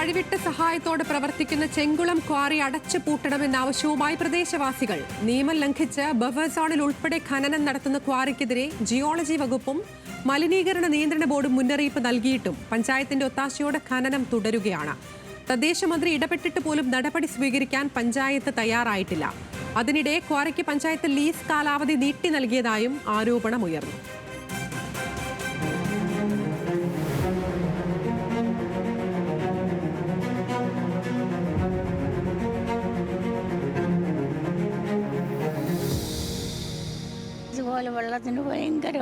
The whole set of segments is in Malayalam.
വഴിവിട്ട സഹായത്തോടെ പ്രവർത്തിക്കുന്ന ചെങ്കുളം ക്വാറി അടച്ചു പൂട്ടണമെന്ന ആവശ്യവുമായി പ്രദേശവാസികൾ. നിയമം ലംഘിച്ച് ബഫർ സോണിൽ ഉൾപ്പെടെ ഖനനം നടത്തുന്ന ക്വാറിക്കെതിരെ ജിയോളജി വകുപ്പും മലിനീകരണ നിയന്ത്രണ ബോർഡും മുന്നറിയിപ്പ് നൽകിയിട്ടും പഞ്ചായത്തിന്റെ ഒത്താശയോടെ ഖനനം തുടരുകയാണ്. തദ്ദേശ മന്ത്രി ഇടപെട്ടിട്ട് പോലും നടപടി സ്വീകരിക്കാൻ പഞ്ചായത്ത് തയ്യാറായിട്ടില്ല. അതിനിടെ ക്വാറിക്ക് പഞ്ചായത്ത് ലീസ് കാലാവധി നീട്ടി നൽകിയതായും ആരോപണമുയർന്നു. ഇതുപോലെ വെള്ളത്തിന് ഭയങ്കര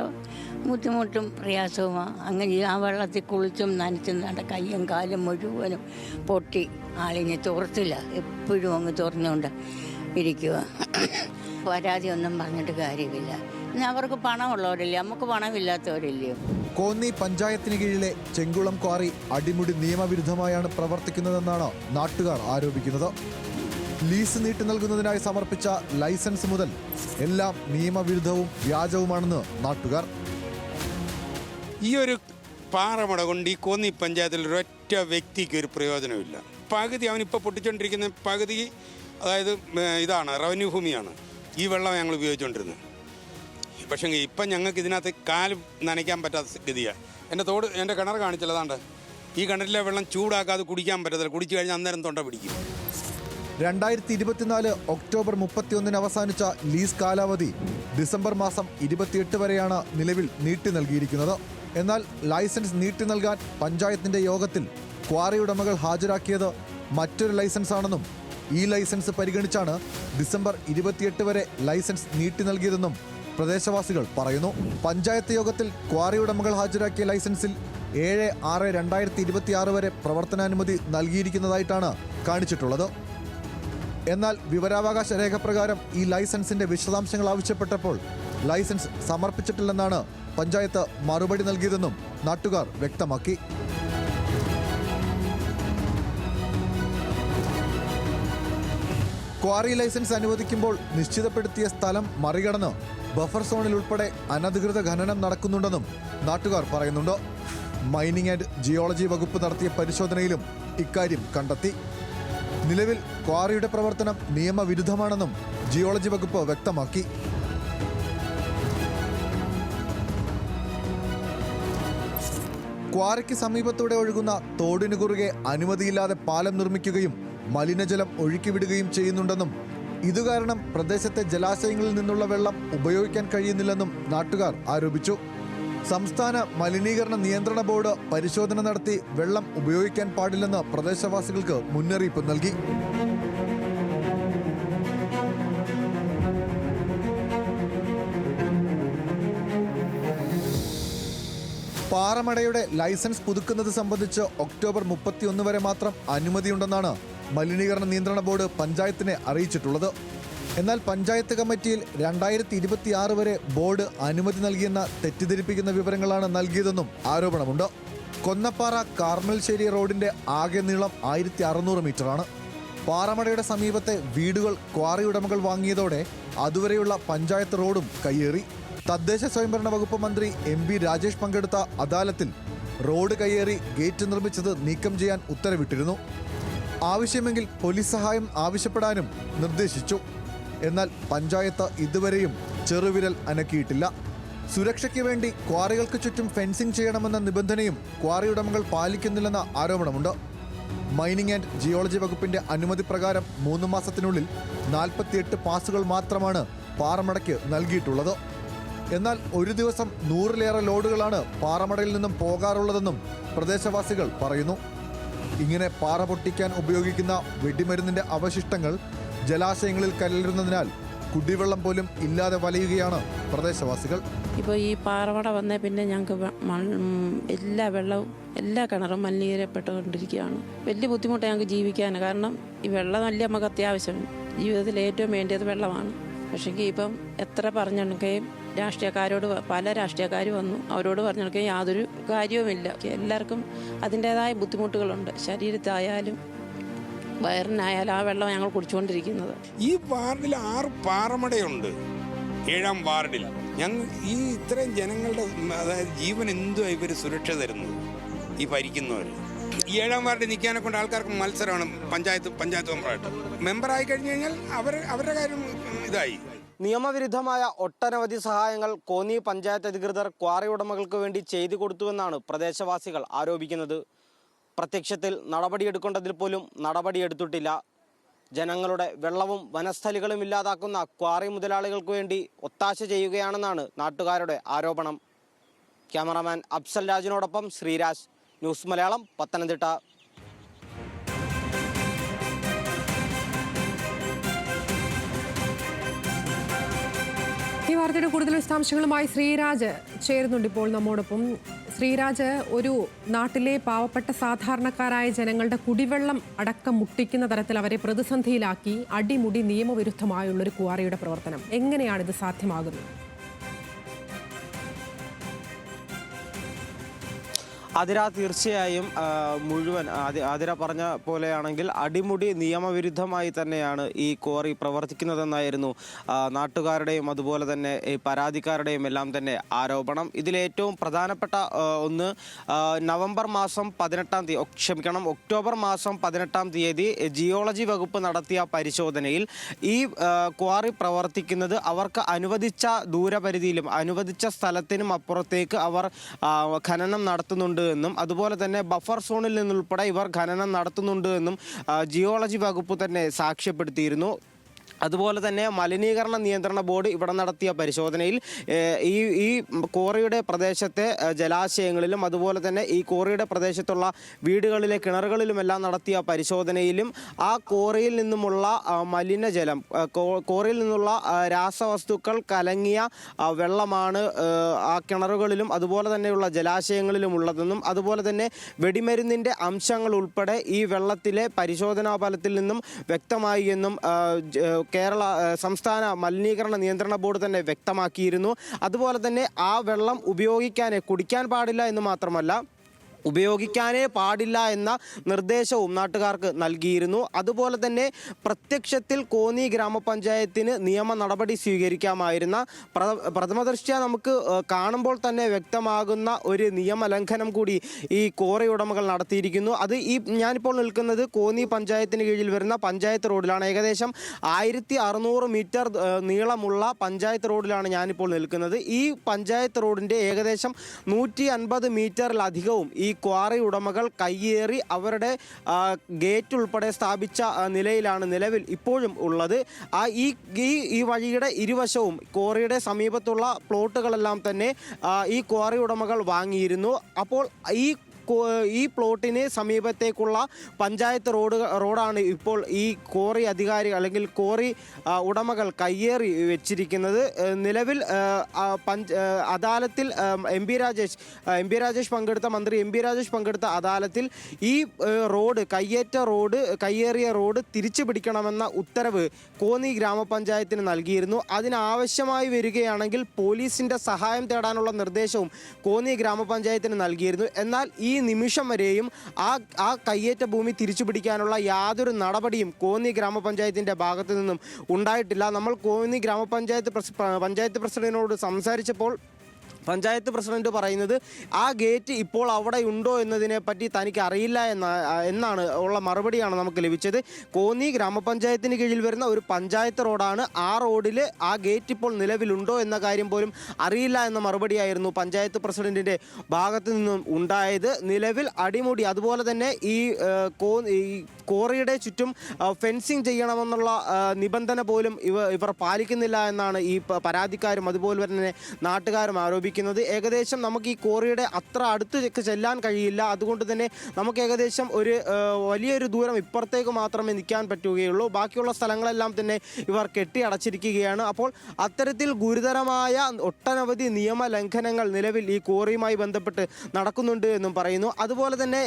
ബുദ്ധിമുട്ടും പ്രയാസവുമാണ്. അങ്ങനെ ആ വെള്ളത്തിൽ കുളിച്ചും നനച്ചും കയ്യും കാലും മുഴുവനും പൊട്ടി ആളിനെ തുറത്തില്ല, എപ്പോഴും അങ്ങ് തുറന്നുകൊണ്ട് ഇരിക്കുക. പരാതി ഒന്നും പറഞ്ഞിട്ട് കാര്യമില്ല. പിന്നെ അവർക്ക് പണമുള്ളവരില്ലേ, നമുക്ക് പണമില്ലാത്തവരില്ലയോ. കോന്നി പഞ്ചായത്തിന് കീഴിലെ ചെങ്കുളം ക്വാറി അടിമുടി നിയമവിരുദ്ധമായാണ് പ്രവർത്തിക്കുന്നതെന്നാണ് നാട്ടുകാർ ആരോപിക്കുന്നത്. ലീസ് നീട്ടി നൽകുന്നതിനായി സമർപ്പിച്ച ലൈസൻസ് മുതൽ എല്ലാം നിയമവിരുദ്ധവും വ്യാജവുമാണെന്ന് നാട്ടുകാർ. ഈ ഒരു പാറമട കൊണ്ട് ഈ കോന്നി പഞ്ചായത്തിൽ ഒരൊറ്റ വ്യക്തിക്ക് ഒരു പ്രയോജനമില്ല. പകുതി അവനിപ്പോൾ പൊട്ടിച്ചുകൊണ്ടിരിക്കുന്ന പകുതി, അതായത് ഇതാണ് റവന്യൂ ഭൂമിയാണ്. ഈ വെള്ളം ഞങ്ങൾ ഉപയോഗിച്ചുകൊണ്ടിരുന്നത്. പക്ഷേ ഇപ്പം ഞങ്ങൾക്ക് ഇതിനകത്ത് കാലും നനയ്ക്കാൻ പറ്റാത്ത ഗതിയാണ്. എൻ്റെ കിണർ കാണിച്ചല്ലതാണ്ട്, ഈ കിണറിലെ വെള്ളം ചൂടാക്കാതെ കുടിക്കാൻ പറ്റത്തില്ല. കുടിച്ചു കഴിഞ്ഞാൽ അന്നേരം തൊണ്ട പിടിക്കും. 2024 ഒക്ടോബർ 31 അവസാനിച്ച ലീസ് കാലാവധി ഡിസംബർ മാസം 28 വരെയാണ് നിലവിൽ നീട്ടി നൽകിയിരിക്കുന്നത്. എന്നാൽ ലൈസൻസ് നീട്ടി നൽകാൻ പഞ്ചായത്തിന്റെ യോഗത്തിൽ ക്വാറി ഉടമകൾ ഹാജരാക്കിയത് മറ്റൊരു ലൈസൻസ് ആണെന്നും ഈ ലൈസൻസ് പരിഗണിച്ചാണ് ഡിസംബർ 28 വരെ ലൈസൻസ് നീട്ടി നൽകിയതെന്നും പ്രദേശവാസികൾ പറയുന്നു. പഞ്ചായത്ത് യോഗത്തിൽ ക്വാറി ഉടമകൾ ഹാജരാക്കിയ ലൈസൻസിൽ 7/6/2026 വരെ പ്രവർത്തനാനുമതി നൽകിയിരിക്കുന്നതായിട്ടാണ് കാണിച്ചിട്ടുള്ളത്. എന്നാൽ വിവരാവകാശ രേഖ പ്രകാരം ഈ ലൈസൻസിന്റെ വിശദാംശങ്ങൾ ആവശ്യപ്പെട്ടപ്പോൾ ലൈസൻസ് സമർപ്പിച്ചിട്ടില്ലെന്നാണ് പഞ്ചായത്ത് മറുപടി നൽകിയതെന്നും നാട്ടുകാർ വ്യക്തമാക്കി. ക്വാറി ലൈസൻസ് അനുവദിക്കുമ്പോൾ നിശ്ചിതപ്പെടുത്തിയ സ്ഥലം മറികടന്ന് ബഫർ സോണിൽ ഉൾപ്പെടെ അനധികൃത ഖനനം നടക്കുന്നുണ്ടെന്നും നാട്ടുകാർ പറയുന്നുണ്ട്. മൈനിങ് ആൻഡ് ജിയോളജി വകുപ്പ് നടത്തിയ പരിശോധനയിലും ഇക്കാര്യം കണ്ടെത്തി. നിലവിൽ ക്വാറിയുടെ പ്രവർത്തനം നിയമവിരുദ്ധമാണെന്നും ജിയോളജി വകുപ്പ് വ്യക്തമാക്കി. ക്വാറിക്ക് സമീപത്തൂടെ ഒഴുകുന്ന തോടിനു കുറുകെ അനുമതിയില്ലാതെ പാലം നിർമ്മിക്കുകയും മലിനജലം ഒഴുക്കിവിടുകയും ചെയ്യുന്നുണ്ടെന്നും ഇതുകാരണം പ്രദേശത്തെ ജലാശയങ്ങളിൽ നിന്നുള്ള വെള്ളം ഉപയോഗിക്കാൻ കഴിയുന്നില്ലെന്നും നാട്ടുകാർ ആരോപിച്ചു. സംസ്ഥാന മലിനീകരണ നിയന്ത്രണ ബോർഡ് പരിശോധന നടത്തി വെള്ളം ഉപയോഗിക്കാൻ പാടില്ലെന്ന് പ്രദേശവാസികൾക്ക് മുന്നറിയിപ്പ് നൽകി. പാറമടയുടെ ലൈസൻസ് പുതുക്കുന്നത് സംബന്ധിച്ച് ഒക്ടോബർ 31 വരെ മാത്രം അനുമതിയുണ്ടെന്നാണ് മലിനീകരണ നിയന്ത്രണ ബോർഡ് പഞ്ചായത്തിനെ അറിയിച്ചിട്ടുള്ളത്. എന്നാൽ പഞ്ചായത്ത് കമ്മിറ്റിയിൽ 2026 വരെ ബോർഡ് അനുമതി നൽകിയെന്ന തെറ്റിദ്ധരിപ്പിക്കുന്ന വിവരങ്ങളാണ് നൽകിയതെന്നും ആരോപണമുണ്ട്. കൊന്നപ്പാറ കാർമൽശ്ശേരി റോഡിന്റെ ആകെ നീളം 1600 മീറ്ററാണ്. പാറമടയുടെ സമീപത്തെ വീടുകൾ ക്വാറി ഉടമകൾ വാങ്ങിയതോടെ അതുവരെയുള്ള പഞ്ചായത്ത് റോഡും കയ്യേറി. തദ്ദേശ സ്വയംഭരണ വകുപ്പ് മന്ത്രി MP രാജേഷ് പങ്കെടുത്ത അദാലത്തിൽ റോഡ് കയ്യേറി ഗേറ്റ് നിർമ്മിച്ചത് നീക്കം ചെയ്യാൻ ഉത്തരവിട്ടിരുന്നു. ആവശ്യമെങ്കിൽ പോലീസ് സഹായം ആവശ്യപ്പെടാനും നിർദ്ദേശിച്ചു. എന്നാൽ പഞ്ചായത്ത് ഇതുവരെയും ചെറുവിരൽ അനക്കിയിട്ടില്ല. സുരക്ഷയ്ക്ക് വേണ്ടി ക്വാറികൾക്ക് ചുറ്റും ഫെൻസിംഗ് ചെയ്യണമെന്ന നിബന്ധനയും ക്വാറി ഉടമകൾ പാലിക്കുന്നില്ലെന്ന ആരോപണമുണ്ട്. മൈനിങ് ആൻഡ് ജിയോളജി വകുപ്പിന്റെ അനുമതി പ്രകാരം 3 മാസത്തിനുള്ളിൽ 48 പാസുകൾ മാത്രമാണ് പാറമടയ്ക്ക് നൽകിയിട്ടുള്ളത്. എന്നാൽ ഒരു ദിവസം 100-ലേറെ ലോഡുകളാണ് പാറമടയിൽ നിന്നും പോകാറുള്ളതെന്നും പ്രദേശവാസികൾ പറയുന്നു. ഇങ്ങനെ പാറ പൊട്ടിക്കാൻ ഉപയോഗിക്കുന്ന വെടിമരുന്നിന്റെ അവശിഷ്ടങ്ങൾ ജലാശയങ്ങളിൽ കലരുന്നതിനാൽ കുടിവെള്ളം പോലും ഇല്ലാതെ വലയുകയാണ് പ്രദേശവാസികൾ. ഇപ്പോൾ ഈ പാറമട വന്നേ പിന്നെ ഞങ്ങൾക്ക് എല്ലാ വെള്ളവും എല്ലാ കിണറും മലിനീകരപ്പെട്ടുകൊണ്ടിരിക്കുകയാണ്. വലിയ ബുദ്ധിമുട്ടാണ് ഞങ്ങൾക്ക് ജീവിക്കാൻ. കാരണം ഈ വെള്ളം നല്ല നമുക്ക് അത്യാവശ്യം, ജീവിതത്തിൽ ഏറ്റവും വേണ്ടിയത് വെള്ളമാണ്. പക്ഷേ ഇപ്പം എത്ര പറഞ്ഞെടുക്കുകയും രാഷ്ട്രീയക്കാരോട് പല രാഷ്ട്രീയക്കാർ വന്നു, അവരോട് പറഞ്ഞെടുക്കുകയും യാതൊരു കാര്യവുമില്ല. എല്ലാവർക്കും അതിൻ്റേതായ ബുദ്ധിമുട്ടുകളുണ്ട്. ശരീരത്തായാലും വയറിനായാലും ആ വെള്ളം ഞങ്ങൾ കുടിച്ചുകൊണ്ടിരിക്കുന്നത്. ഈ വാർഡിൽ 6 പാറമടയുണ്ട്. 7-ാം വാർഡിൽ ഞങ്ങൾ ഈ ഇത്രയും ജനങ്ങളുടെ, അതായത് ജീവൻ എന്തുവാ ഇവർ സുരക്ഷ തരുന്നത് ഈ ഭരിക്കുന്നവർ? ഈ 7ാം വാർഡിൽ നിൽക്കാനെ കൊണ്ട് ആൾക്കാർക്ക് മത്സരമാണ് പഞ്ചായത്ത് മെമ്പറായി കഴിഞ്ഞു കഴിഞ്ഞാൽ അവരുടെ കാര്യം ഇതായി. നിയമവിരുദ്ധമായ ഒട്ടനവധി സഹായങ്ങൾ കോന്നി പഞ്ചായത്ത് അധികൃതർ ക്വാറി ഉടമകൾക്ക് വേണ്ടി ചെയ്തു കൊടുത്തുവെന്നാണ് പ്രദേശവാസികൾ ആരോപിക്കുന്നത്. പ്രത്യക്ഷത്തിൽ നടപടിയെടുക്കേണ്ടതിൽ പോലും നടപടിയെടുത്തിട്ടില്ല. ജനങ്ങളുടെ വെള്ളവും വനസ്ഥലികളും ഇല്ലാതാക്കുന്ന ക്വാറി മുതലാളികൾക്ക് വേണ്ടി ഒത്താശ ചെയ്യുകയാണെന്നാണ് നാട്ടുകാരുടെ ആരോപണം. ക്യാമറാമാൻ അഫ്സൽ രാജിനോടൊപ്പം ശ്രീരാജ്, ന്യൂസ് മലയാളം, പത്തനംതിട്ട. ഈ വാർത്തയുടെ കൂടുതൽ വിശദാംശങ്ങളുമായി ശ്രീരാജ് ചേരുന്നുണ്ട് ഇപ്പോൾ നമ്മോടൊപ്പം. ശ്രീരാജ്, ഒരു നാട്ടിലെ പാവപ്പെട്ട സാധാരണക്കാരായ ജനങ്ങളുടെ കുടിവെള്ളം അടക്കം മുട്ടിക്കുന്ന തരത്തിൽ അവരെ പ്രതിസന്ധിയിലാക്കി അടിമുടി നിയമവിരുദ്ധമായുള്ളൊരു ക്വാറിയുടെ പ്രവർത്തനം, എങ്ങനെയാണിത് സാധ്യമാകുന്നത്? അതിര തീർച്ചയായും മുഴുവൻ അതിര പറഞ്ഞ പോലെയാണെങ്കിൽ അടിമുടി നിയമവിരുദ്ധമായി തന്നെയാണ് ഈ ക്വാറി പ്രവർത്തിക്കുന്നതെന്നായിരുന്നു നാട്ടുകാരുടെയും അതുപോലെ തന്നെ ഈ പരാതിക്കാരുടെയും എല്ലാം തന്നെ ആരോപണം. ഇതിലേറ്റവും പ്രധാനപ്പെട്ട ഒന്ന് ഒക്ടോബർ മാസം 18 തീയതി ജിയോളജി വകുപ്പ് നടത്തിയ പരിശോധനയിൽ ഈ ക്വാറി പ്രവർത്തിക്കുന്നത് അവർക്ക് അനുവദിച്ച ദൂരപരിധിയിലും അനുവദിച്ച സ്ഥലത്തിനും അപ്പുറത്തേക്ക് അവർ ഖനനം നടത്തുന്നുണ്ട് എന്നും അതുപോലെ തന്നെ ബഫർ സോണിൽ നിന്നുൾപ്പെടെ ഇവർ ഖനനം നടത്തുന്നുണ്ട് എന്നും ജിയോളജി വകുപ്പ് തന്നെ സാക്ഷ്യപ്പെടുത്തിയിരുന്നു. അതുപോലെ തന്നെ മലിനീകരണ നിയന്ത്രണ ബോർഡ് ഇവിടെ നടത്തിയ പരിശോധനയിൽ ഈ ക്വാറിയുടെ പ്രദേശത്തെ ജലാശയങ്ങളിലും അതുപോലെ തന്നെ ഈ ക്വാറിയുടെ പ്രദേശത്തുള്ള വീടുകളിലെ കിണറുകളിലുമെല്ലാം നടത്തിയ പരിശോധനയിലും ആ ക്വാറിയിൽ നിന്നുമുള്ള മലിനജലം, ക്വാറിയിൽ നിന്നുള്ള രാസവസ്തുക്കൾ കലങ്ങിയ വെള്ളമാണ് ആ കിണറുകളിലും അതുപോലെ തന്നെയുള്ള ജലാശയങ്ങളിലും ഉള്ളതെന്നും അതുപോലെ തന്നെ വെടിമരുന്നിൻ്റെ അംശങ്ങൾ ഉൾപ്പെടെ ഈ വെള്ളത്തിലെ പരിശോധനാ ഫലത്തിൽ നിന്നും വ്യക്തമായി എന്നും കേരള സംസ്ഥാന മലിനീകരണ നിയന്ത്രണ ബോർഡ് തന്നെ വ്യക്തമാക്കിയിരുന്നു. അതുപോലെ തന്നെ ആ വെള്ളം കുടിക്കാൻ പാടില്ല എന്ന് മാത്രമല്ല ഉപയോഗിക്കാനേ പാടില്ല എന്ന നിർദ്ദേശവും നാട്ടുകാർക്ക് നൽകിയിരുന്നു. അതുപോലെ തന്നെ പ്രത്യക്ഷത്തിൽ കോന്നി ഗ്രാമപഞ്ചായത്തിന് നിയമ നടപടി സ്വീകരിക്കാമായിരുന്ന പ്രഥമദൃഷ്ട്യാ നമുക്ക് കാണുമ്പോൾ തന്നെ വ്യക്തമാകുന്ന ഒരു നിയമലംഘനം കൂടി ഈ ക്വാറി ഉടമകൾ നടത്തിയിരിക്കുന്നു. അത് ഞാനിപ്പോൾ നിൽക്കുന്നത് കോന്നി പഞ്ചായത്തിന് കീഴിൽ വരുന്ന പഞ്ചായത്ത് റോഡിലാണ്. ഏകദേശം 1600 മീറ്റർ നീളമുള്ള പഞ്ചായത്ത് റോഡിലാണ് ഞാനിപ്പോൾ നിൽക്കുന്നത്. ഈ പഞ്ചായത്ത് റോഡിൻ്റെ ഏകദേശം 150 മീറ്ററിലധികവും ഈ ക്വാറി ഉടമകൾ കയ്യേറി അവരുടെ ഗേറ്റ് ഉൾപ്പെടെ സ്ഥാപിച്ച നിലയിലാണ് നിലവിൽ ഇപ്പോഴും ഉള്ളത്. ഈ വഴിയുടെ ഇരുവശവും ക്വാറിയുടെ സമീപത്തുള്ള പ്ലോട്ടുകളെല്ലാം തന്നെ ഈ ക്വാറി ഉടമകൾ വാങ്ങിയിരുന്നു. അപ്പോൾ ഈ പ്ലോട്ടിന് സമീപത്തേക്കുള്ള പഞ്ചായത്ത് റോഡാണ് ഇപ്പോൾ ഈ ക്വാറി അധികാരികൾ അല്ലെങ്കിൽ ക്വാറി ഉടമകൾ കയ്യേറി വെച്ചിരിക്കുന്നത്. നിലവിൽ അദാലത്തിൽ മന്ത്രി എം പി രാജേഷ് പങ്കെടുത്ത അദാലത്തിൽ ഈ കയ്യേറിയ റോഡ് തിരിച്ചു പിടിക്കണമെന്ന ഉത്തരവ് കോന്നി ഗ്രാമപഞ്ചായത്തിന് നൽകിയിരുന്നു. അതിനാവശ്യമായി വരികയാണെങ്കിൽ പോലീസിൻ്റെ സഹായം തേടാനുള്ള നിർദ്ദേശവും കോന്നി ഗ്രാമപഞ്ചായത്തിന് നൽകിയിരുന്നു. എന്നാൽ ഈ നിമിഷം വരെയും ആ കയ്യേറ്റ ഭൂമി തിരിച്ചു പിടിക്കാനുള്ള യാതൊരു നടപടിയും കോന്നി ഗ്രാമപഞ്ചായത്തിൻ്റെ ഭാഗത്തു നിന്നും ഉണ്ടായിട്ടില്ല. നമ്മൾ കോന്നി പഞ്ചായത്ത് പ്രസിഡന്റിനോട് സംസാരിച്ചപ്പോൾ പഞ്ചായത്ത് പ്രസിഡന്റ് പറയുന്നത് ആ ഗേറ്റ് ഇപ്പോൾ അവിടെ ഉണ്ടോ എന്നതിനെ പറ്റി തനിക്ക് അറിയില്ല എന്നാണ് ഉള്ള മറുപടിയാണ് നമുക്ക് ലഭിച്ചത്. കോന്നി ഗ്രാമപഞ്ചായത്തിന് കീഴിൽ വരുന്ന ഒരു പഞ്ചായത്ത് റോഡാണ്. ആ റോഡിൽ ആ ഗേറ്റ് ഇപ്പോൾ നിലവിലുണ്ടോ എന്ന കാര്യം പോലും അറിയില്ല എന്ന മറുപടിയായിരുന്നു പഞ്ചായത്ത് പ്രസിഡന്റിൻ്റെ ഭാഗത്തു നിന്നും ഉണ്ടായത്. നിലവിൽ അടിമുടി അതുപോലെ തന്നെ ഈ ക്വാറിയുടെ ചുറ്റും ഫെൻസിങ് ചെയ്യണമെന്നുള്ള നിബന്ധന പോലും ഇവർ പാലിക്കുന്നില്ല എന്നാണ് ഈ പരാതിക്കാരും അതുപോലെ തന്നെ നാട്ടുകാരും ആരോപിക്കുന്നത്. ഏകദേശം നമുക്ക് ഈ ക്വാറിയുടെ അത്ര അടുത്ത് ചെല്ലാൻ കഴിയില്ല. അതുകൊണ്ട് തന്നെ നമുക്ക് ഏകദേശം ഒരു വലിയൊരു ദൂരം ഇപ്പുറത്തേക്ക് മാത്രമേ നിൽക്കാൻ പറ്റുകയുള്ളൂ. ബാക്കിയുള്ള സ്ഥലങ്ങളെല്ലാം തന്നെ ഇവർ കെട്ടിയടച്ചിരിക്കുകയാണ്. അപ്പോൾ അത്തരത്തിൽ ഗുരുതരമായ ഒട്ടനവധി നിയമലംഘനങ്ങൾ നിലവിൽ ഈ ക്വാറിയുമായി ബന്ധപ്പെട്ട് നടക്കുന്നുണ്ട് എന്നും പറയുന്നു. അതുപോലെ തന്നെ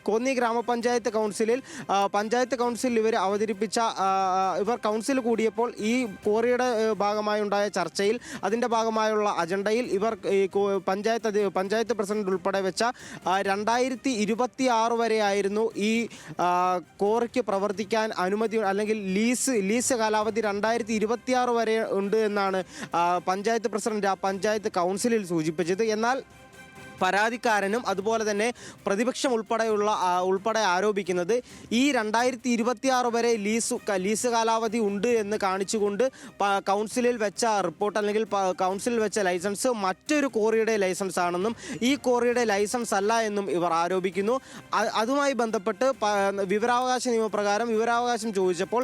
കോന്നി ഗ്രാമപഞ്ചായത്ത് കൗൺസിലിൽ ഇവർ അവതരിപ്പിച്ച കൗൺസിൽ കൂടിയപ്പോൾ ഈ ക്വാറിയുടെ ഭാഗമായി ഉണ്ടായ ചർച്ചയിൽ അതിൻ്റെ ഭാഗമായുള്ള അജണ്ടയിൽ ഇവർ പഞ്ചായത്ത് പ്രസിഡന്റ് ഉൾപ്പെടെ വെച്ച 2026 വരെയായിരുന്നു ഈ ക്വാറിക്ക് പ്രവർത്തിക്കാൻ അനുമതി അല്ലെങ്കിൽ ലീസ് കാലാവധി 2026 വരെ ഉണ്ട് എന്നാണ് പഞ്ചായത്ത് പ്രസിഡന്റ് പഞ്ചായത്ത് കൗൺസിലിൽ സൂചിപ്പിച്ചത്. എന്നാൽ പരാതിക്കാരനും അതുപോലെ തന്നെ പ്രതിപക്ഷം ഉൾപ്പെടെ ആരോപിക്കുന്നത് ഈ 2026 വരെ ലീസ് കാലാവധി ഉണ്ട് എന്ന് കാണിച്ചുകൊണ്ട് കൗൺസിലിൽ വെച്ച റിപ്പോർട്ട് അല്ലെങ്കിൽ കൗൺസിലിൽ വെച്ച ലൈസൻസ് മറ്റൊരു ക്വാറിയുടെ ലൈസൻസ് ആണെന്നും ഈ ക്വാറിയുടെ ലൈസൻസ് അല്ല എന്നും ഇവർ ആരോപിക്കുന്നു. അതുമായി ബന്ധപ്പെട്ട് വിവരാവകാശ നിയമപ്രകാരം വിവരാവകാശം ചോദിച്ചപ്പോൾ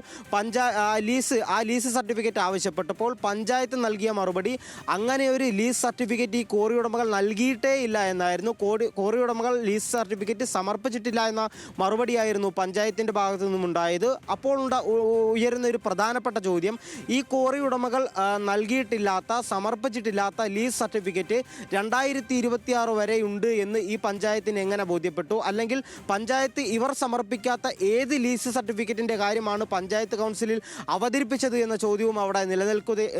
ലീസ് സർട്ടിഫിക്കറ്റ് ആവശ്യപ്പെട്ടപ്പോൾ പഞ്ചായത്ത് നൽകിയ മറുപടി അങ്ങനെ ഒരു ലീസ് സർട്ടിഫിക്കറ്റ് ഈ ക്വാറി ഉടമകൾ നൽകിയിട്ടേ ഇല്ല എന്നായിരുന്നു. ക്വാറി ഉടമകൾ ലീസ് സർട്ടിഫിക്കറ്റ് സമർപ്പിച്ചിട്ടില്ല എന്ന മറുപടിയായിരുന്നു പഞ്ചായത്തിൻ്റെ ഭാഗത്തു നിന്നും ഉണ്ടായത്. അപ്പോൾ ഉയരുന്ന ഒരു പ്രധാനപ്പെട്ട ചോദ്യം, ഈ ക്വാറി ഉടമകൾ സമർപ്പിച്ചിട്ടില്ലാത്ത ലീസ് സർട്ടിഫിക്കറ്റ് 2026 വരെ ഉണ്ട് എന്ന് ഈ പഞ്ചായത്തിന് എങ്ങനെ ബോധ്യപ്പെട്ടു? അല്ലെങ്കിൽ പഞ്ചായത്ത് ഇവർ സമർപ്പിക്കാത്ത ഏത് ലീസ് സർട്ടിഫിക്കറ്റിൻ്റെ കാര്യമാണ് പഞ്ചായത്ത് കൗൺസിലിൽ അവതരിപ്പിച്ചത് എന്ന ചോദ്യവും അവിടെ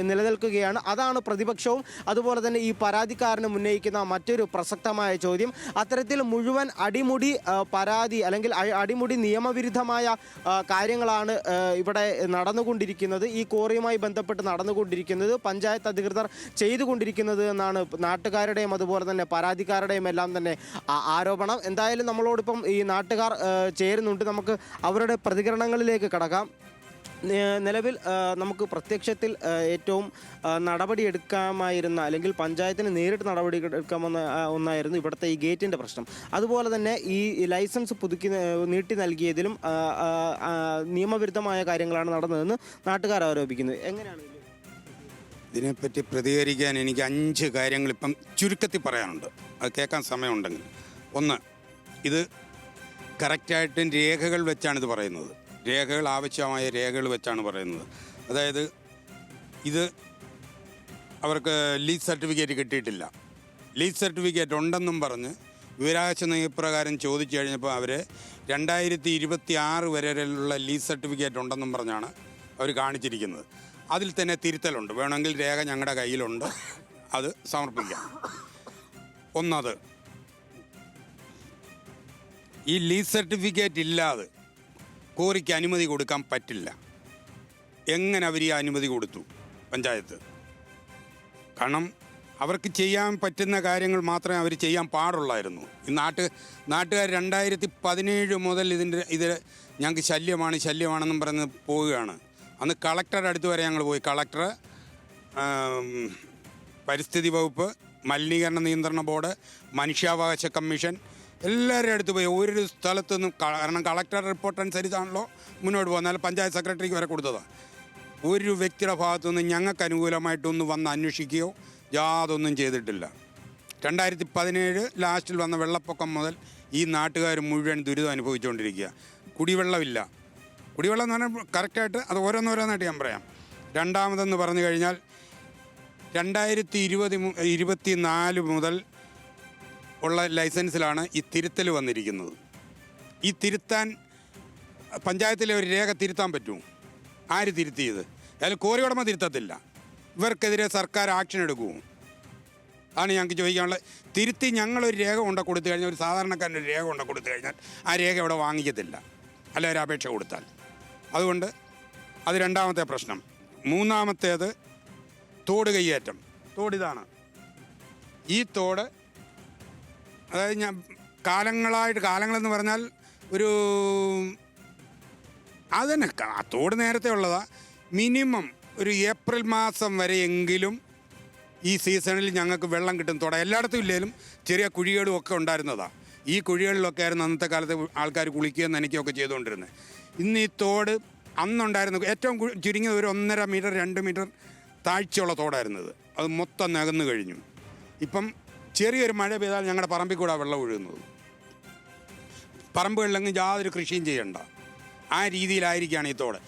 നിലനിൽക്കുകയാണ്. അതാണ് പ്രതിപക്ഷവും അതുപോലെ തന്നെ ഈ പരാതിക്കാരനും ഉന്നയിക്കുന്ന മറ്റൊരു പ്രസക്തമായ ചോദ്യം. അത്തരത്തിൽ മുഴുവൻ അടിമുടി പരാതി അല്ലെങ്കിൽ അടിമുടി നിയമവിരുദ്ധമായ കാര്യങ്ങളാണ് ഇവിടെ നടന്നുകൊണ്ടിരിക്കുന്നത്. ഈ ക്വാറിയുമായി ബന്ധപ്പെട്ട് നടന്നുകൊണ്ടിരിക്കുന്നത് പഞ്ചായത്ത് അധികൃതർ ചെയ്തുകൊണ്ടിരിക്കുന്നത് എന്നാണ് നാട്ടുകാരുടെയും അതുപോലെ തന്നെ പരാതിക്കാരുടെയും എല്ലാം തന്നെ ആരോപണം. എന്തായാലും നമ്മളോടൊപ്പം ഈ നാട്ടുകാർ ചേരുന്നുണ്ട്. നമുക്ക് അവരുടെ പ്രതികരണങ്ങളിലേക്ക് കടക്കാം. നിലവിൽ നമുക്ക് പ്രത്യക്ഷത്തിൽ ഏറ്റവും നടപടിയെടുക്കാമായിരുന്ന അല്ലെങ്കിൽ പഞ്ചായത്തിന് നേരിട്ട് നടപടി എടുക്കാമെന്ന ഒന്നായിരുന്നു ഇവിടുത്തെ ഈ ഗേറ്റിൻ്റെ പ്രശ്നം. അതുപോലെ തന്നെ ഈ ലൈസൻസ് നീട്ടി നൽകിയതിലും നിയമവിരുദ്ധമായ കാര്യങ്ങളാണ് നടന്നതെന്ന് നാട്ടുകാർ ആരോപിക്കുന്നത്. എങ്ങനെയാണ് ഇതിനെപ്പറ്റി പ്രതികരിക്കാൻ എനിക്ക് 5 കാര്യങ്ങൾ ഇപ്പം ചുരുക്കത്തിൽ പറയാനുണ്ട്. അത് കേൾക്കാൻ സമയമുണ്ടെങ്കിൽ. ഒന്ന്, ഇത് കറക്റ്റായിട്ടും രേഖകൾ വെച്ചാണിത് പറയുന്നത്. ആവശ്യമായ രേഖകൾ വെച്ചാണ് പറയുന്നത്. അതായത് ഇത് അവർക്ക് ലീസ് സർട്ടിഫിക്കറ്റ് കിട്ടിയിട്ടില്ല. ലീസ് സർട്ടിഫിക്കറ്റ് ഉണ്ടെന്നും പറഞ്ഞ് വിവരാവകാശ നിയമപ്രകാരം ചോദിച്ചു കഴിഞ്ഞപ്പോൾ അവർ 2026 വരെയുള്ള ലീസ് സർട്ടിഫിക്കറ്റ് ഉണ്ടെന്നും പറഞ്ഞാണ് അവർ കാണിച്ചിരിക്കുന്നത്. അതിൽ തന്നെ തിരുത്തലുണ്ട്. വേണമെങ്കിൽ രേഖ ഞങ്ങളുടെ കയ്യിലുണ്ട്, അത് സമർപ്പിക്കാം. ഒന്നത്, ഈ ലീസ് സർട്ടിഫിക്കറ്റ് ഇല്ലാതെ ക്വാറിക്ക് അനുമതി കൊടുക്കാൻ പറ്റില്ല. എങ്ങനെ അവർ ഈ അനുമതി കൊടുത്തു പഞ്ചായത്ത്? കാരണം അവർക്ക് ചെയ്യാൻ പറ്റുന്ന കാര്യങ്ങൾ മാത്രമേ അവർ ചെയ്യാൻ പാടുള്ളായിരുന്നു. ഈ നാട്ടുകാർ 2017 മുതൽ ഇത് ഞങ്ങൾക്ക് ശല്യമാണെന്നും പറഞ്ഞ് പോവുകയാണ്. അന്ന് കളക്ടറുടെ അടുത്ത് വരെ ഞങ്ങൾ പോയി. കളക്ടർ, പരിസ്ഥിതി വകുപ്പ്, മലിനീകരണ നിയന്ത്രണ ബോർഡ്, മനുഷ്യാവകാശ കമ്മീഷൻ എല്ലാവരുടെ അടുത്ത് പോയി. ഒരു സ്ഥലത്തു നിന്നും, കാരണം കളക്ടർ റിപ്പോർട്ട് അനുസരിച്ചാണല്ലോ മുന്നോട്ട് പോകുന്നത്, പഞ്ചായത്ത് സെക്രട്ടറിക്ക് വരെ കൊടുത്തതാണ്. ഒരു വ്യക്തിയുടെ ഭാഗത്തുനിന്ന് ഞങ്ങൾക്ക് അനുകൂലമായിട്ടൊന്ന് വന്ന് അന്വേഷിക്കുകയോ യാതൊന്നും ചെയ്തിട്ടില്ല. 2017 ലാസ്റ്റിൽ വന്ന വെള്ളപ്പൊക്കം മുതൽ ഈ നാട്ടുകാർ മുഴുവൻ ദുരിതം അനുഭവിച്ചുകൊണ്ടിരിക്കുക. കുടിവെള്ളമില്ല. കുടിവെള്ളം എന്ന് പറഞ്ഞാൽ കറക്റ്റായിട്ട് അത് ഓരോന്നോരോന്നായിട്ട് ഞാൻ പറയാം. രണ്ടാമതെന്ന് പറഞ്ഞു കഴിഞ്ഞാൽ 2024 മുതൽ ഉള്ള ലൈസൻസിലാണ് ഈ തിരുത്തൽ വന്നിരിക്കുന്നത്. ഈ തിരുത്താൻ പഞ്ചായത്തിലെ ഒരു രേഖ തിരുത്താൻ പറ്റുമോ? ആര് തിരുത്തിയത്? അതിൽ ക്വാറി ഉടമ തിരുത്തത്തില്ല. ഇവർക്കെതിരെ സർക്കാർ ആക്ഷൻ എടുക്കുമോ? ആണ് ഞങ്ങൾക്ക് ചോദിക്കാനുള്ളത്. തിരുത്തി ഞങ്ങളൊരു രേഖ കൊണ്ട് കൊടുത്തു കഴിഞ്ഞാൽ, ഒരു സാധാരണക്കാരൻ്റെ രേഖ കൊണ്ട് കൊടുത്തു കഴിഞ്ഞാൽ ആ രേഖ ഇവിടെ വാങ്ങിക്കത്തില്ല, അല്ല ഒരു അപേക്ഷ കൊടുത്താൽ. അതുകൊണ്ട് അത് രണ്ടാമത്തെ പ്രശ്നം. മൂന്നാമത്തേത് തോട് കയ്യേറ്റം. തോടിതാണ്. ഈ തോട് അതായത് കാലങ്ങളെന്ന് പറഞ്ഞാൽ ഒരു അതന്നെ തോട് നേരത്തെ ഉള്ളതാണ്. മിനിമം ഒരു ഏപ്രിൽ മാസം വരെയെങ്കിലും ഈ സീസണിൽ ഞങ്ങൾക്ക് വെള്ളം കിട്ടും. തോട എല്ലായിടത്തും ഇല്ലെങ്കിലും ചെറിയ കുഴികളും ഒക്കെ ഉണ്ടായിരുന്നതാണ്. ഈ കുഴികളിലൊക്കെ ആയിരുന്നു അന്നത്തെ കാലത്ത് ആൾക്കാർ കുളിക്കുകയും നനയ്ക്കുകയൊക്കെ ചെയ്തുകൊണ്ടിരുന്നത്. ഇന്ന് ഈ തോട് അന്നുണ്ടായിരുന്നു ഏറ്റവും ചുരുങ്ങിയത് ഒരു 1.5 മീറ്റർ 2 മീറ്റർ താഴ്ചയുള്ള തോടായിരുന്നത്. അത് മൊത്തം നകന്നു കഴിഞ്ഞു. ഇപ്പം ചെറിയൊരു മഴ പെയ്താൽ ഞങ്ങളുടെ പറമ്പിൽ കൂടെ വെള്ളം ഒഴുകുന്നത്. പറമ്പുകളിലെങ്കിൽ യാതൊരു കൃഷിയും ചെയ്യണ്ട, ആ രീതിയിലായിരിക്കുകയാണ് ഈ തോട്.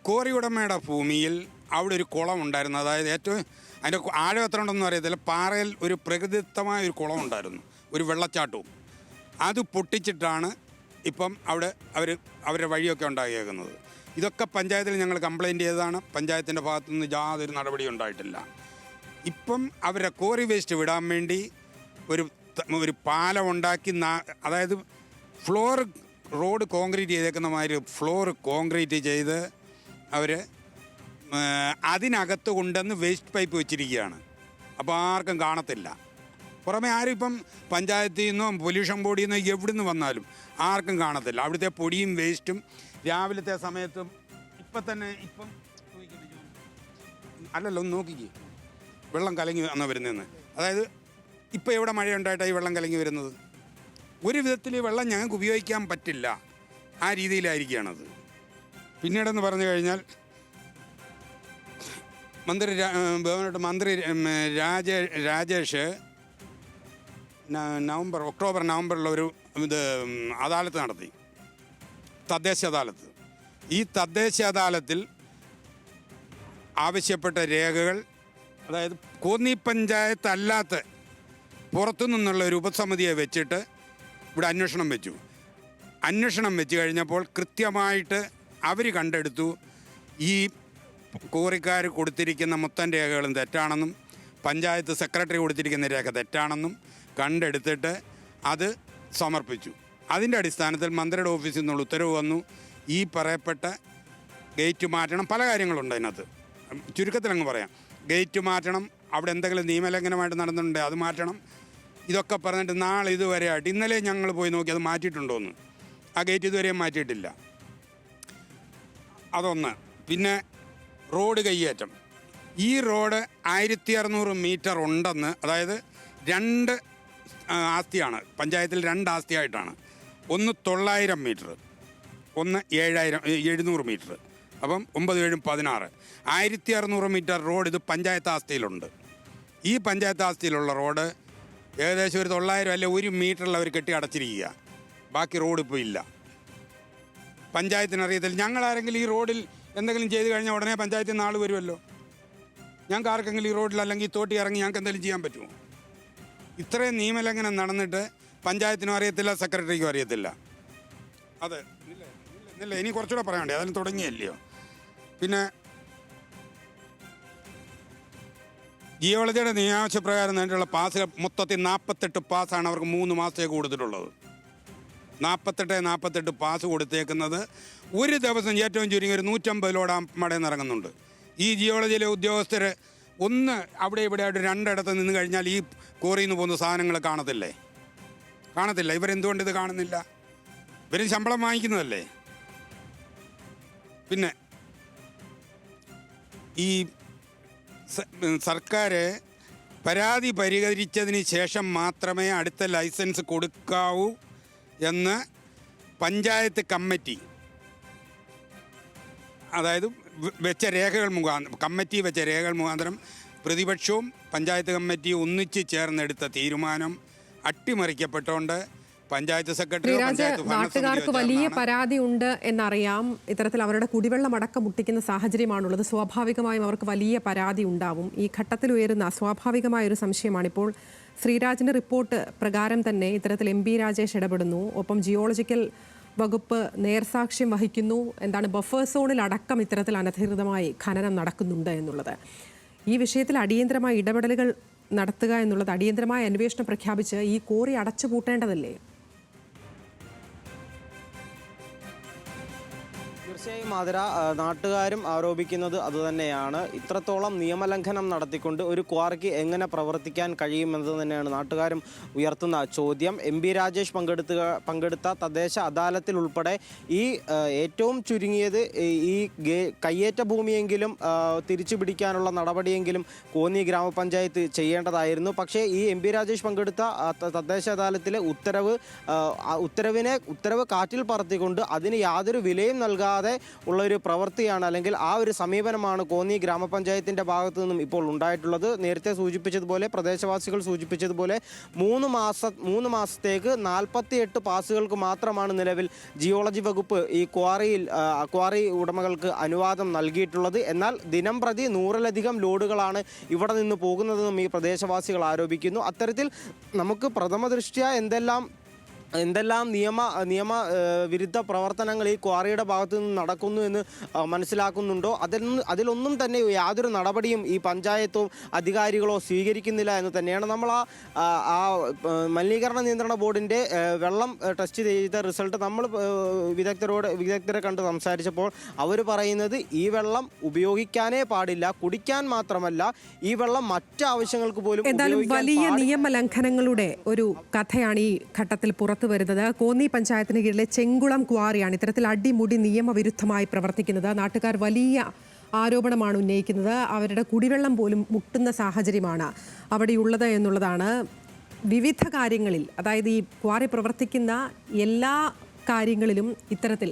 കോറി ഉടമയുടെ ഭൂമിയിൽ അവിടെ ഒരു കുളം ഉണ്ടായിരുന്നു. അതായത് ഏറ്റവും അതിൻ്റെ ആഴം എത്ര ഉണ്ടെന്ന് അറിയത്തില്ല. പാറയിൽ ഒരു പ്രകൃതിദത്തമായ ഒരു കുളം ഉണ്ടായിരുന്നു, ഒരു വെള്ളച്ചാട്ടവും. അത് പൊട്ടിച്ചിട്ടാണ് ഇപ്പം അവിടെ അവരുടെ വഴിയൊക്കെ ഉണ്ടാക്കിയേക്കുന്നത്. ഇതൊക്കെ പഞ്ചായത്തിൽ ഞങ്ങൾ കംപ്ലയിൻറ്റ് ചെയ്തതാണ്. പഞ്ചായത്തിൻ്റെ ഭാഗത്തുനിന്ന് യാതൊരു നടപടി ഉണ്ടായിട്ടില്ല. ഇപ്പം അവരുടെ കോറി വേസ്റ്റ് വിടാൻ വേണ്ടി ഒരു പാലം ഉണ്ടാക്കി, അതായത് റോഡ് കോൺക്രീറ്റ് ചെയ്തേക്കുന്ന മാതിരി ഫ്ലോർ കോൺക്രീറ്റ് ചെയ്ത് അവർ അതിനകത്ത് കൊണ്ടുവന്ന് വേസ്റ്റ് പൈപ്പ് വെച്ചിരിക്കുകയാണ്. അപ്പോൾ ആർക്കും കാണത്തില്ല. പുറമെ ആരും ഇപ്പം പഞ്ചായത്തിൽ നിന്നോ പൊല്യൂഷൻ ബോർഡിൽ നിന്നോ എവിടുന്ന് വന്നാലും ആർക്കും കാണത്തില്ല. അവിടുത്തെ പൊടിയും വേസ്റ്റും രാവിലത്തെ സമയത്തും ഇപ്പം അല്ലല്ലോ ഒന്ന് നോക്കിക്കേ, വെള്ളം കലങ്ങി വന്നാണ് വരുന്നതെന്ന്. അതായത് ഇപ്പോൾ എവിടെ മഴയുണ്ടായിട്ടാണ് ഈ വെള്ളം കലങ്ങി വരുന്നത്? ഒരു വിധത്തിൽ വെള്ളം ഞങ്ങൾക്ക് ഉപയോഗിക്കാൻ പറ്റില്ല, ആ രീതിയിലായിരിക്കുകയാണത്. പിന്നീടെന്ന് പറഞ്ഞു കഴിഞ്ഞാൽ മന്ത്രി രാജേഷ് ഒക്ടോബർ നവംബറിലൊരു അദാലത്ത് നടത്തി, തദ്ദേശ അദാലത്ത്. ഈ തദ്ദേശ അദാലത്തിൽ ആവശ്യപ്പെട്ട രേഖകൾ, അതായത് കോന്നി പഞ്ചായത്ത് അല്ലാത്ത പുറത്തു നിന്നുള്ള ഒരു ഉപസമിതിയെ വെച്ചിട്ട് ഇവിടെ അന്വേഷണം വെച്ചു. അന്വേഷണം വെച്ച് കഴിഞ്ഞപ്പോൾ കൃത്യമായിട്ട് അവർ കണ്ടെടുത്തു ഈ കോറിക്കാർ കൊടുത്തിരിക്കുന്ന മൊത്തം രേഖകളും തെറ്റാണെന്നും പഞ്ചായത്ത് സെക്രട്ടറി കൊടുത്തിരിക്കുന്ന രേഖ തെറ്റാണെന്നും കണ്ടെടുത്തിട്ട് അത് സമർപ്പിച്ചു. അതിൻ്റെ അടിസ്ഥാനത്തിൽ മന്ത്രിയുടെ ഓഫീസിൽ നിന്നുള്ള ഉത്തരവ് വന്നു. ഈ പറയപ്പെട്ട ഗേറ്റ് മാറ്റണം, പല കാര്യങ്ങളുണ്ട് അതിനകത്ത്, ചുരുക്കത്തിലങ്ങ് പറയാം. ഗേറ്റ് മാറ്റണം, അവിടെ എന്തെങ്കിലും നിയമലംഘനമായിട്ട് നടന്നിട്ടുണ്ടെങ്കിൽ അത് മാറ്റണം. ഇതൊക്കെ പറഞ്ഞിട്ട് നാളെ ഇതുവരെ ആയിട്ട്, ഇന്നലെ ഞങ്ങൾ പോയി നോക്കി അത് മാറ്റിയിട്ടുണ്ടോയെന്ന്. ആ ഗേറ്റ് ഇതുവരെയും മാറ്റിയിട്ടില്ല. അതൊന്ന്. പിന്നെ റോഡ് കയ്യേറ്റം. ഈ റോഡ് 1600 മീറ്റർ ഉണ്ടെന്ന്, അതായത് 2 ആസ്തിയാണ്, പഞ്ചായത്തിൽ 2 ആസ്തിയായിട്ടാണ്. ഒന്ന് 900 മീറ്റർ, ഒന്ന് 700 മീറ്റർ. അപ്പം 9, 7, 16, 1600 മീറ്റർ റോഡ് ഇത് പഞ്ചായത്ത് ആസ്തിയിലുണ്ട്. ഈ പഞ്ചായത്ത് ആസ്തിയിലുള്ള റോഡ് ഏകദേശം ഒരു 900 അല്ലെ 1 മീറ്ററിൽ അവർ കെട്ടി അടച്ചിരിക്കുക. ബാക്കി റോഡ് ഇപ്പോൾ ഇല്ല. പഞ്ചായത്തിനറിയത്തില്ല. ഞങ്ങളാരെങ്കിലും ഈ റോഡിൽ എന്തെങ്കിലും ചെയ്ത് കഴിഞ്ഞാൽ ഉടനെ പഞ്ചായത്തിൽ നിന്ന് ആൾ വരുമല്ലോ. ഞങ്ങൾക്ക് ആർക്കെങ്കിലും ഈ റോഡിൽ അല്ലെങ്കിൽ തോട്ടി ഇറങ്ങി ഞങ്ങൾക്ക് എന്തെങ്കിലും ചെയ്യാൻ പറ്റുമോ? ഇത്രയും നിയമലംഘനം നടന്നിട്ട് പഞ്ചായത്തിനും അറിയത്തില്ല, സെക്രട്ടറിക്കും അറിയത്തില്ല. അതെ, ഇല്ല, ഇനി കുറച്ചുകൂടെ പറയാണ്ടേ, അതിന് തുടങ്ങിയല്ലയോ. പിന്നെ ജിയോളജിയുടെ നിയമാവശ്യപ്രകാരം നേരിട്ടുള്ള പാസുകൾ മൊത്തത്തിൽ 48 പാസ്സാണ് അവർക്ക് 3 മാസത്തേക്ക് കൊടുത്തിട്ടുള്ളത്. 48 പാസ് കൊടുത്തേക്കുന്നത് ഒരു ദിവസം ഏറ്റവും ചുരുങ്ങി ഒരു 150 ലോഡ് മടയിൽ നിന്ന് ഇറങ്ങുന്നുണ്ട്. ഈ ജിയോളജിയിലെ ഉദ്യോഗസ്ഥർ ഒന്ന് അവിടെ ഇവിടെ ആയിട്ട് 2 ഇടത്ത് നിന്ന് കഴിഞ്ഞാൽ ഈ കോറിയിൽ നിന്ന് പോകുന്ന സാധനങ്ങൾ കാണത്തില്ല. ഇവരെന്തുകൊണ്ട് ഇത് കാണുന്നില്ല? ഇവരും ശമ്പളം വാങ്ങിക്കുന്നതല്ലേ. പിന്നെ ഈ സർക്കാർ പരാതി പരിഹരിച്ചതിന് ശേഷം മാത്രമേ അടുത്ത ലൈസൻസ് കൊടുക്കാവൂ എന്ന് പഞ്ചായത്ത് കമ്മിറ്റി, അതായത് വെച്ച രേഖകൾ മുഖാന്തരം, കമ്മിറ്റി വെച്ച രേഖകൾ മുഖാന്തരം പ്രതിപക്ഷവും പഞ്ചായത്ത് കമ്മിറ്റിയും ഒന്നിച്ച് ചേർന്നെടുത്ത തീരുമാനം അട്ടിമറിക്കപ്പെട്ടുകൊണ്ട് പഞ്ചായത്ത് സെക്രട്ടറി, നാട്ടുകാർക്ക് വലിയ പരാതി ഉണ്ട് എന്നറിയാം. ഇത്തരത്തിൽ അവരുടെ കുടിവെള്ളം അടക്കം മുട്ടിക്കുന്ന സാഹചര്യമാണുള്ളത്. സ്വാഭാവികമായും അവർക്ക് വലിയ പരാതി ഉണ്ടാവും. ഈ ഘട്ടത്തിൽ ഉയരുന്ന സ്വാഭാവികമായൊരു സംശയമാണിപ്പോൾ. ശ്രീരാജിന്റെ റിപ്പോർട്ട് പ്രകാരം തന്നെ ഇത്തരത്തിൽ MP രാജേഷ് ഇടപെടുന്നു. ഒപ്പം ജിയോളജിക്കൽ വകുപ്പ് നേർസാക്ഷ്യം വഹിക്കുന്നു. ബഫർ സോണിൽ അടക്കം ഇത്തരത്തിൽ അനധികൃതമായി ഖനനം നടക്കുന്നുണ്ട് എന്നുള്ളത്. ഈ വിഷയത്തിൽ അടിയന്തരമായ ഇടപെടലുകൾ നടത്തുക എന്നുള്ളത്, അടിയന്തരമായ അന്വേഷണം പ്രഖ്യാപിച്ച് ഈ കോറി അടച്ചുപൂട്ടേണ്ടതല്ലേ? തീർച്ചയായും ആതിര, നാട്ടുകാരും ആരോപിക്കുന്നത് അതുതന്നെയാണ്. ഇത്രത്തോളം നിയമലംഘനം നടത്തിക്കൊണ്ട് ഒരു ക്വാറിക്ക് എങ്ങനെ പ്രവർത്തിക്കാൻ കഴിയുമെന്നത് തന്നെയാണ് നാട്ടുകാരും ഉയർത്തുന്ന ചോദ്യം. MP രാജേഷ് പങ്കെടുത്ത തദ്ദേശ അദാലത്തിൽ ഉൾപ്പെടെ ഈ ഏറ്റവും ചുരുങ്ങിയത് ഈ കയ്യേറ്റ ഭൂമിയെങ്കിലും തിരിച്ചു പിടിക്കാനുള്ള നടപടിയെങ്കിലും കോന്നി ഗ്രാമപഞ്ചായത്ത് ചെയ്യേണ്ടതായിരുന്നു. പക്ഷേ ഈ MP രാജേഷ് പങ്കെടുത്ത തദ്ദേശ അദാലത്തിലെ ഉത്തരവ് കാറ്റിൽ പറത്തിക്കൊണ്ട് അതിന് യാതൊരു വിലയും നൽകാതെ ഉള്ളൊരു പ്രവൃത്തിയാണ്, അല്ലെങ്കിൽ ആ ഒരു സമീപനമാണ് കോന്നി ഗ്രാമപഞ്ചായത്തിൻ്റെ ഭാഗത്തു നിന്നും ഇപ്പോൾ ഉണ്ടായിട്ടുള്ളത്. നേരത്തെ സൂചിപ്പിച്ചതുപോലെ, പ്രദേശവാസികൾ സൂചിപ്പിച്ചതുപോലെ 3 മാസത്തേക്ക് 48 പാസുകൾക്ക് മാത്രമാണ് നിലവിൽ ജിയോളജി വകുപ്പ് ഈ ക്വാറി ഉടമകൾക്ക് അനുവാദം നൽകിയിട്ടുള്ളത്. എന്നാൽ ദിനം പ്രതി 100-ലധികം ലോഡുകളാണ് ഇവിടെ നിന്ന് പോകുന്നതെന്നും ഈ പ്രദേശവാസികൾ ആരോപിക്കുന്നു. അത്തരത്തിൽ നമുക്ക് പ്രഥമ ദൃഷ്ട്യാ എന്തെല്ലാം എന്തെല്ലാം നിയമ വിരുദ്ധ പ്രവർത്തനങ്ങൾ ഈ ക്വാറിയുടെ ഭാഗത്തു നിന്ന് നടക്കുന്നു എന്ന് മനസ്സിലാക്കുന്നുണ്ടോ, അതിലൊന്നും തന്നെ യാതൊരു നടപടിയും ഈ പഞ്ചായത്തോ അധികാരികളോ സ്വീകരിക്കുന്നില്ല എന്ന് തന്നെയാണ് നമ്മൾ ആ മലിനീകരണ നിയന്ത്രണ ബോർഡിൻ്റെ വെള്ളം ടെസ്റ്റ് ചെയ്ത റിസൾട്ട് നമ്മൾ വിദഗ്ധരെ കണ്ട് സംസാരിച്ചപ്പോൾ അവർ പറയുന്നത് ഈ വെള്ളം ഉപയോഗിക്കാനേ പാടില്ല, കുടിക്കാൻ മാത്രമല്ല ഈ വെള്ളം മറ്റ് ആവശ്യങ്ങൾക്ക് പോലും എന്തായാലും വലിയ നിയമലംഘനങ്ങളുടെ ഒരു കഥയാണ് ഈ ഘട്ടത്തിൽ പുറത്തു വരുന്നത്. കോന്നി പഞ്ചായത്തിന് കീഴിലെ ചെങ്കുളം ക്വാറിയാണ് ഇത്തരത്തിൽ അടിമുടി നിയമവിരുദ്ധമായി പ്രവർത്തിക്കുന്നത്. നാട്ടുകാർ വലിയ ആരോപണമാണ് ഉന്നയിക്കുന്നത്. അവരുടെ കുടിവെള്ളം പോലും മുട്ടുന്ന സാഹചര്യമാണ് അവിടെയുള്ളത് എന്നുള്ളതാണ്. വിവിധ കാര്യങ്ങളിൽ, അതായത് ഈ ക്വാറി പ്രവർത്തിക്കുന്ന എല്ലാ കാര്യങ്ങളിലും ഇത്തരത്തിൽ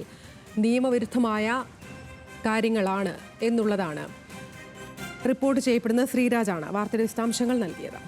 നിയമവിരുദ്ധമായ കാര്യങ്ങളാണ് എന്നുള്ളതാണ് റിപ്പോർട്ട് ചെയ്യപ്പെടുന്ന. ശ്രീരാജാണ് വാർത്തയുടെ വിശദാംശങ്ങൾ നൽകിയത്.